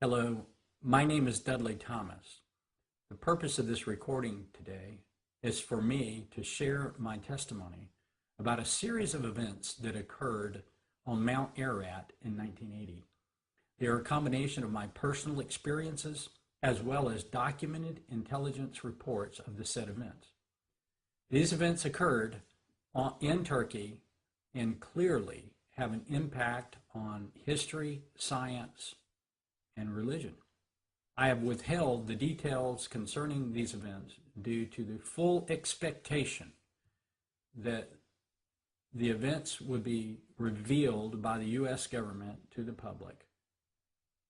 Hello, my name is Dudley Thomas. The purpose of this recording today is for me to share my testimony about a series of events that occurred on Mount Ararat in 1980. They are a combination of my personal experiences as well as documented intelligence reports of the said events. These events occurred in Turkey and clearly have an impact on history, science, and religion. I have withheld the details concerning these events due to the full expectation that the events would be revealed by the U.S. government to the public.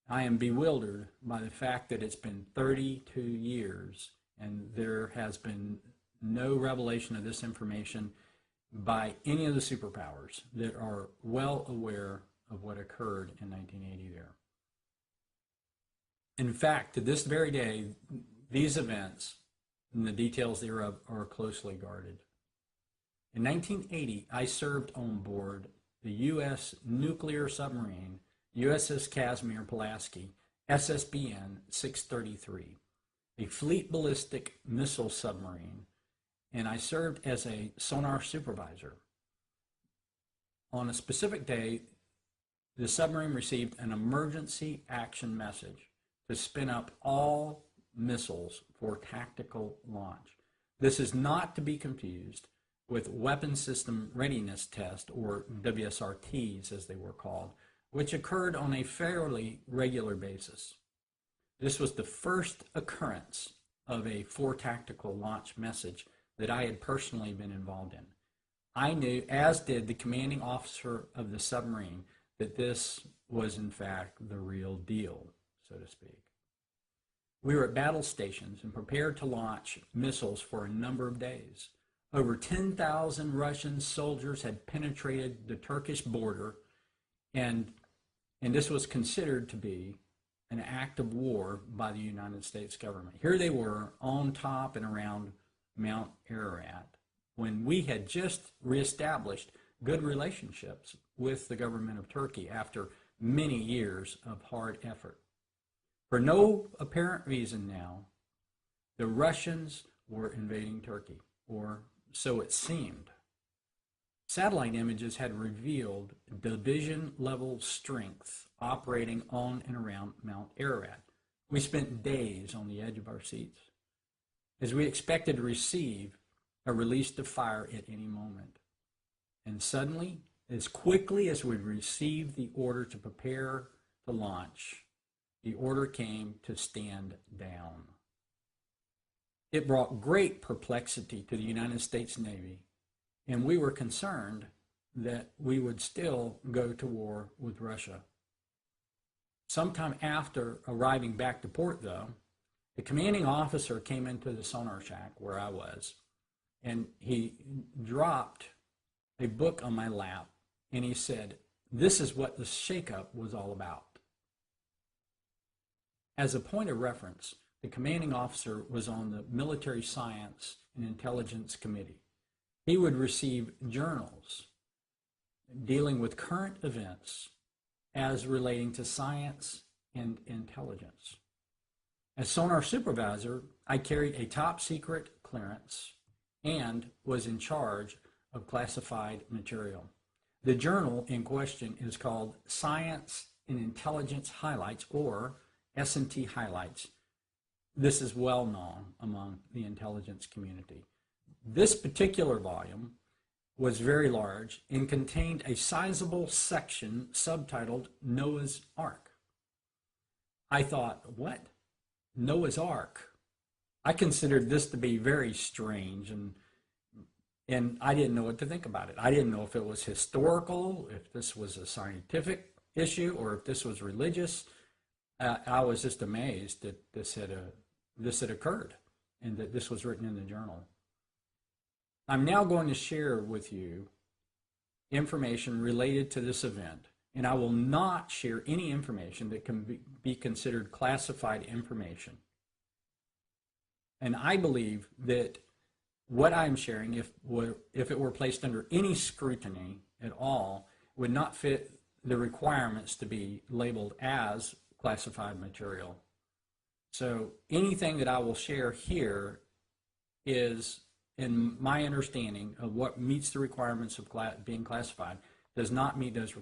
I am bewildered by the fact that it's been 32 years and there has been no revelation of this information by any of the superpowers that are well aware of what occurred in 1980 there. In fact, to this very day, these events and the details thereof are closely guarded. In 1980, I served on board the U.S. nuclear submarine USS Casimir Pulaski, SSBN 633, a fleet ballistic missile submarine, and I served as a sonar supervisor. On a specific day, the submarine received an emergency action message to spin up all missiles for tactical launch. This is not to be confused with Weapon System Readiness Test, or WSRTs as they were called, which occurred on a fairly regular basis. This was the first occurrence of a for tactical launch message that I had personally been involved in. I knew, as did the commanding officer of the submarine, that this was in fact the real deal, so to speak. We were at battle stations and prepared to launch missiles for a number of days. Over 10,000 Russian soldiers had penetrated the Turkish border, and this was considered to be an act of war by the United States government. Here they were on top and around Mount Ararat when we had just reestablished good relationships with the government of Turkey after many years of hard effort. For no apparent reason now, the Russians were invading Turkey, or so it seemed. Satellite images had revealed division-level strength operating on and around Mount Ararat. We spent days on the edge of our seats, as we expected to receive a release to fire at any moment. And suddenly, as quickly as we received the order to prepare to launch, the order came to stand down. It brought great perplexity to the United States Navy, and we were concerned that we would still go to war with Russia. Sometime after arriving back to port, though, the commanding officer came into the sonar shack where I was, and he dropped a book on my lap, and he said, "This is what the shakeup was all about." As a point of reference, the commanding officer was on the Military Science and Intelligence Committee. He would receive journals dealing with current events as relating to science and intelligence. As sonar supervisor, I carried a top secret clearance and was in charge of classified material. The journal in question is called Science and Intelligence Highlights, or S&T Highlights. This is well known among the intelligence community. This particular volume was very large and contained a sizable section subtitled Noah's Ark. I thought, what? Noah's Ark? I considered this to be very strange, and I didn't know what to think about it. I didn't know if it was historical, if this was a scientific issue, or if this was religious. I was just amazed that this had occurred and that this was written in the journal. I'm now going to share with you information related to this event, and I will not share any information that can be considered classified information. And I believe that what I'm sharing, if it were placed under any scrutiny at all, would not fit the requirements to be labeled as classified material. So anything that I will share here is, in my understanding of what meets the requirements of being classified, does not meet those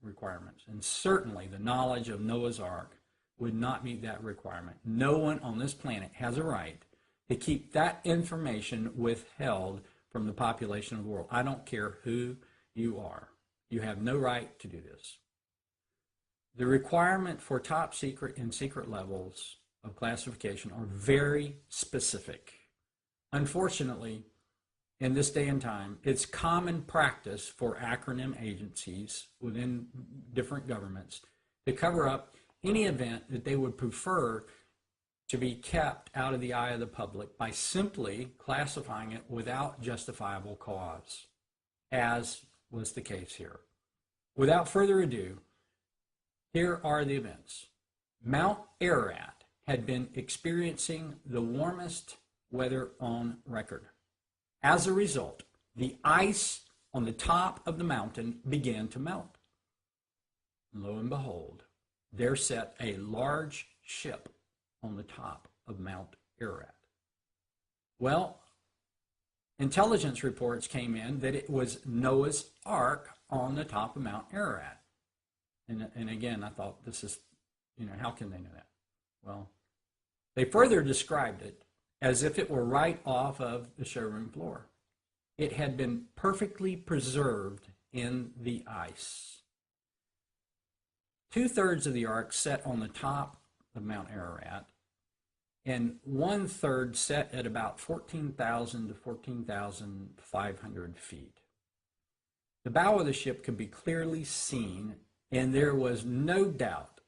requirements. And certainly the knowledge of Noah's Ark would not meet that requirement. No one on this planet has a right to keep that information withheld from the population of the world. I don't care who you are. You have no right to do this. The requirement for top secret and secret levels of classification are very specific. Unfortunately, in this day and time, it's common practice for acronym agencies within different governments to cover up any event that they would prefer to be kept out of the eye of the public by simply classifying it without justifiable cause, as was the case here. Without further ado, here are the events. Mount Ararat had been experiencing the warmest weather on record. As a result, the ice on the top of the mountain began to melt. Lo and behold, there sat a large ship on the top of Mount Ararat. Well, intelligence reports came in that it was Noah's Ark on the top of Mount Ararat. And again, I thought, this is, how can they know that? Well, they further described it as if it were right off of the showroom floor. It had been perfectly preserved in the ice. 2/3 of the ark sat on the top of Mount Ararat, and 1/3 sat at about 14,000 to 14,500 feet. The bow of the ship could be clearly seen, and there was no doubt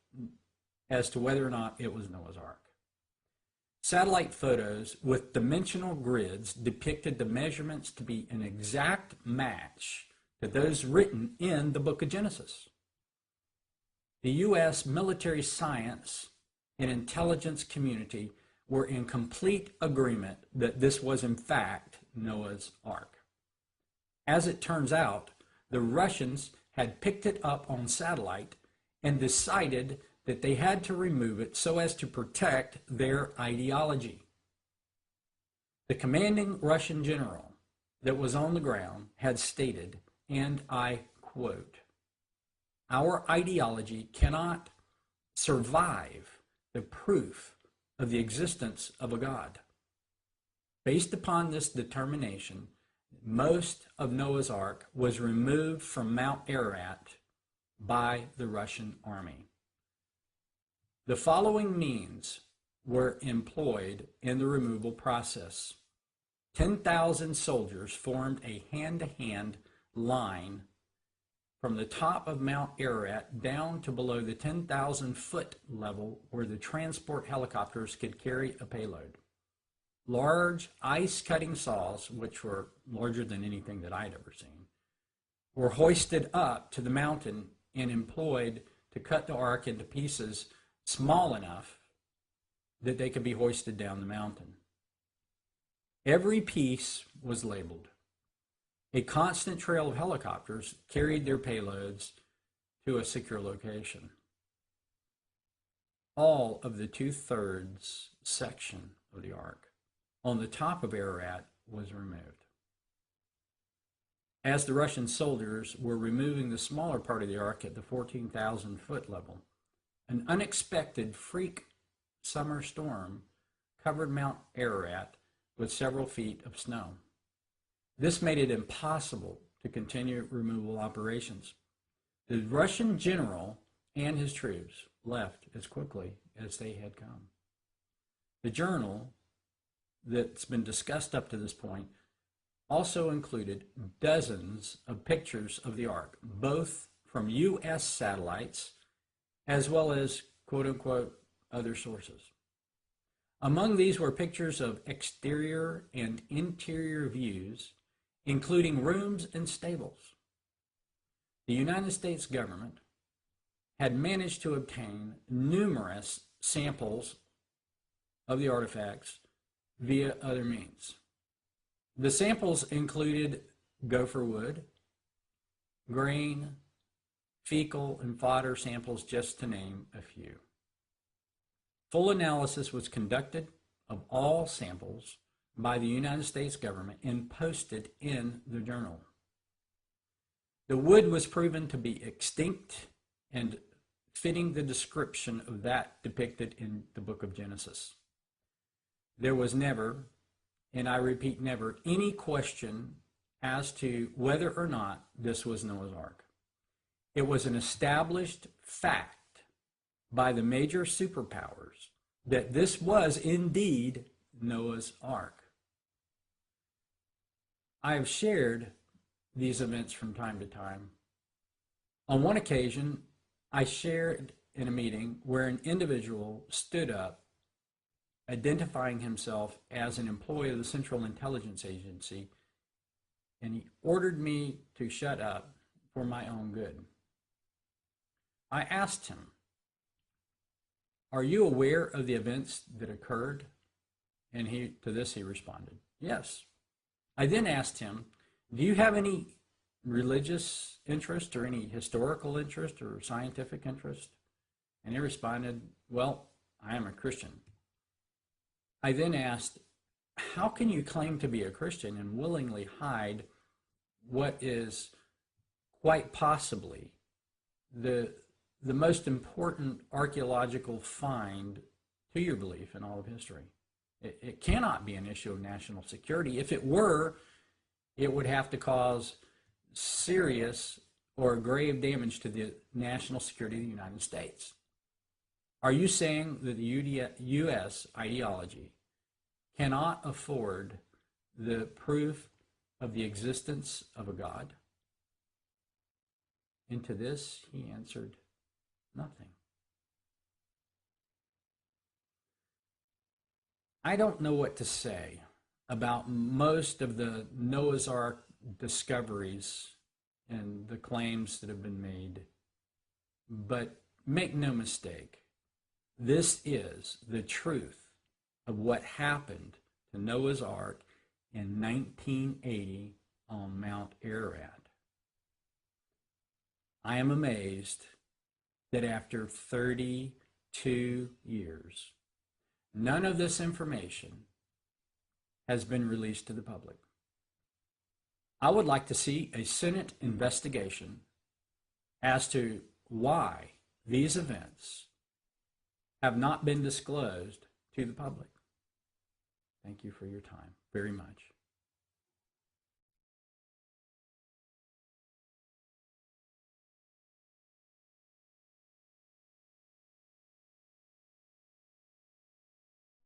as to whether or not it was Noah's Ark. Satellite photos with dimensional grids depicted the measurements to be an exact match to those written in the book of Genesis. The U.S. military science and intelligence community were in complete agreement that this was in fact Noah's Ark. As it turns out, the Russians had picked it up on satellite and decided that they had to remove it so as to protect their ideology. The commanding Russian general that was on the ground had stated, and I quote, "Our ideology cannot survive the proof of the existence of a God." Based upon this determination, most of Noah's Ark was removed from Mount Ararat by the Russian army. The following means were employed in the removal process. 10,000 soldiers formed a hand-to-hand line from the top of Mount Ararat down to below the 10,000-foot level where the transport helicopters could carry a payload. Large ice-cutting saws, which were larger than anything that I'd ever seen, were hoisted up to the mountain and employed to cut the ark into pieces small enough that they could be hoisted down the mountain. Every piece was labeled. A constant trail of helicopters carried their payloads to a secure location. All of the 2/3 section of the ark on the top of Ararat was removed. As the Russian soldiers were removing the smaller part of the ark at the 14,000-foot level, an unexpected freak summer storm covered Mount Ararat with several feet of snow. This made it impossible to continue removal operations. The Russian general and his troops left as quickly as they had come. The journal that's been discussed up to this point also included dozens of pictures of the ark, both from U.S. satellites as well as quote-unquote other sources. Among these were pictures of exterior and interior views, including rooms and stables. The United States government had managed to obtain numerous samples of the artifacts via other means. The samples included gopher wood, grain, fecal and fodder samples, just to name a few. Full analysis was conducted of all samples by the United States government and posted in the journal. The wood was proven to be extinct and fitting the description of that depicted in the book of Genesis. There was never, and I repeat never, any question as to whether or not this was Noah's Ark. It was an established fact by the major superpowers that this was indeed Noah's Ark. I have shared these events from time to time. On one occasion, I shared in a meeting where an individual stood up, identifying himself as an employee of the Central Intelligence Agency, and he ordered me to shut up for my own good. I asked him, "Are you aware of the events that occurred?" And to this he responded, "Yes." I then asked him, "Do you have any religious interest or any historical interest or scientific interest?" And he responded, "Well, I am a Christian." I then asked, "How can you claim to be a Christian and willingly hide what is quite possibly the most important archaeological find to your belief in all of history? It cannot be an issue of national security. If it were, it would have to cause serious or grave damage to the national security of the United States. Are you saying that the U.S. ideology cannot afford the proof of the existence of a God?" And to this he answered, "Nothing." I don't know what to say about most of the Noah's Ark discoveries and the claims that have been made, but make no mistake, this is the truth of what happened to Noah's Ark in 1980 on Mount Ararat. I am amazed that after 32 years, none of this information has been released to the public. I would like to see a Senate investigation as to why these events have not been disclosed to the public. Thank you for your time very much.